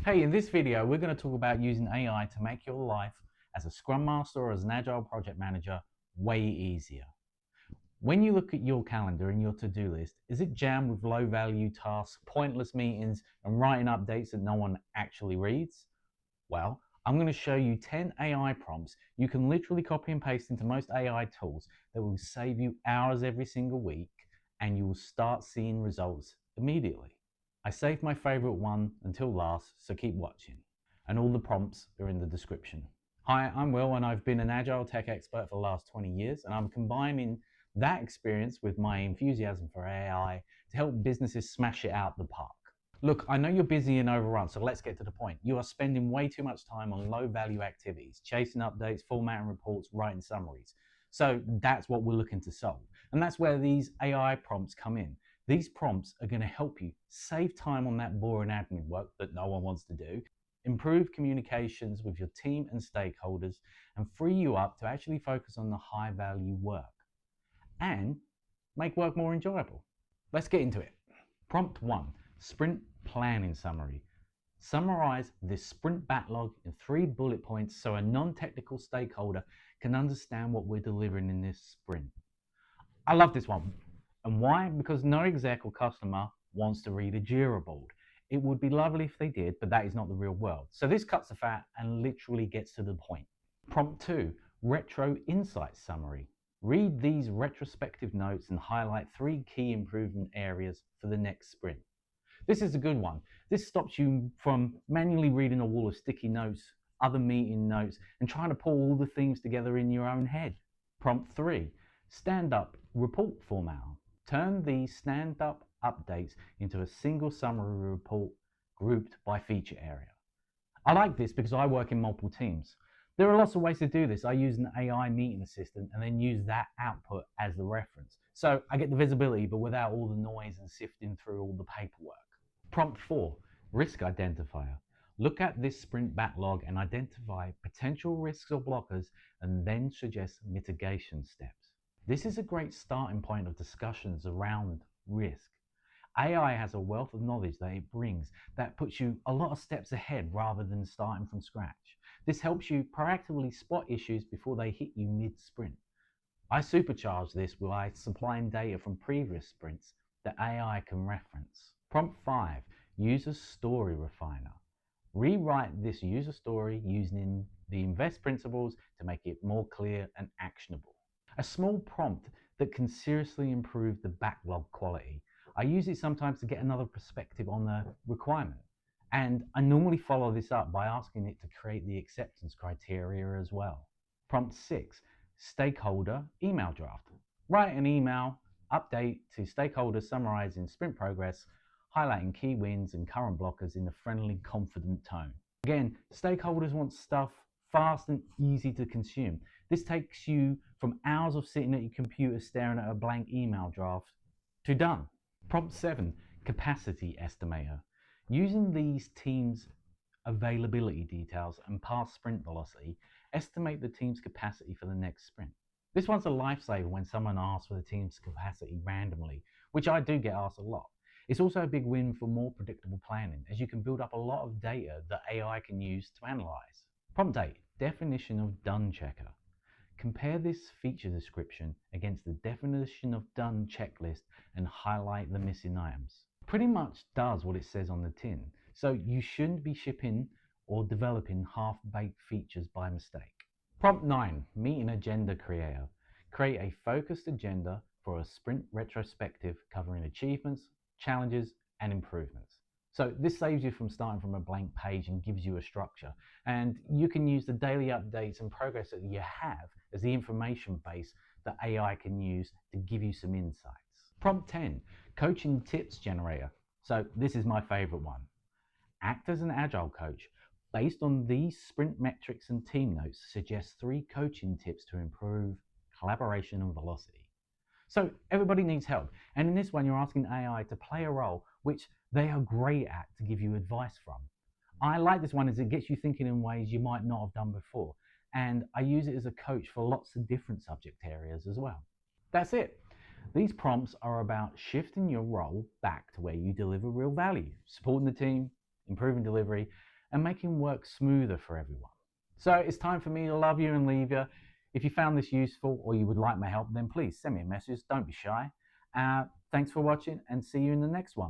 Hey, in this video, we're going to talk about using AI to make your life as a Scrum Master or as an Agile Project Manager way easier. When you look at your calendar and your to-do list, is it jammed with low-value tasks, pointless meetings, and writing updates that no one actually reads? Well, I'm going to show you 10 AI prompts you can literally copy and paste into most AI tools that will save you hours every single week, and you will start seeing results immediately. I saved my favorite one until last, so keep watching. And all the prompts are in the description. Hi, I'm Will, and I've been an Agile tech expert for the last 20 years, and I'm combining that experience with my enthusiasm for AI to help businesses smash it out the park. Look, I know you're busy and overrun, so let's get to the point. You are spending way too much time on low-value activities, chasing updates, formatting reports, writing summaries. So that's what we're looking to solve. And that's where these AI prompts come in. These prompts are going to help you save time on that boring admin work that no one wants to do, improve communications with your team and stakeholders, and free you up to actually focus on the high-value work and make work more enjoyable. Let's get into it. Prompt 1, Sprint Planning Summary. Summarize this sprint backlog in 3 bullet points so a non-technical stakeholder can understand what we're delivering in this sprint. I love this one. And why? Because no exec or customer wants to read a Jira board. It would be lovely if they did, but that is not the real world. So this cuts the fat and literally gets to the point. Prompt 2, Retro Insights Summary. Read these retrospective notes and highlight 3 key improvement areas for the next sprint. This is a good one. This stops you from manually reading a wall of sticky notes, other meeting notes, and trying to pull all the things together in your own head. Prompt 3, Standup Report Format. Turn these stand-up updates into a single summary report grouped by feature area. I like this because I work in multiple teams. There are lots of ways to do this. I use an AI meeting assistant and then use that output as the reference. So I get the visibility, but without all the noise and sifting through all the paperwork. Prompt 4, Risk Identifier. Look at this sprint backlog and identify potential risks or blockers and then suggest mitigation steps. This is a great starting point of discussions around risk. AI has a wealth of knowledge that it brings that puts you a lot of steps ahead rather than starting from scratch. This helps you proactively spot issues before they hit you mid-sprint. I supercharge this by supplying data from previous sprints that AI can reference. Prompt 5, User Story Refiner. Rewrite this user story using the INVEST principles to make it more clear and actionable. A small prompt that can seriously improve the backlog quality. I use it sometimes to get another perspective on the requirement. And I normally follow this up by asking it to create the acceptance criteria as well. Prompt 6, Stakeholder Email Draft. Write an email update to stakeholders summarizing sprint progress, highlighting key wins and current blockers in a friendly, confident tone. Again, stakeholders want stuff fast and easy to consume. This takes you from hours of sitting at your computer staring at a blank email draft to done. Prompt 7, Capacity Estimator. Using these teams' availability details and past sprint velocity, estimate the team's capacity for the next sprint. This one's a lifesaver when someone asks for the team's capacity randomly, which I do get asked a lot. It's also a big win for more predictable planning, as you can build up a lot of data that AI can use to analyze. Prompt 8, Definition of Done Checker. Compare this feature description against the definition of done checklist and highlight the missing items. Pretty much does what it says on the tin, so you shouldn't be shipping or developing half-baked features by mistake. Prompt 9, Meeting Agenda Creator. Create a focused agenda for a sprint retrospective covering achievements, challenges, and improvements. So this saves you from starting from a blank page and gives you a structure. And you can use the daily updates and progress that you have as the information base that AI can use to give you some insights. Prompt 10, Coaching Tips Generator. So this is my favorite one. Act as an agile coach. Based on these sprint metrics and team notes, suggest 3 coaching tips to improve collaboration and velocity. So everybody needs help. And in this one, you're asking AI to play a role which they are great at to give you advice from. I like this one as it gets you thinking in ways you might not have done before. And I use it as a coach for lots of different subject areas as well. That's it. These prompts are about shifting your role back to where you deliver real value, supporting the team, improving delivery, and making work smoother for everyone. So it's time for me to love you and leave you. If you found this useful or you would like my help, then please send me a message. Don't be shy. Thanks for watching and see you in the next one.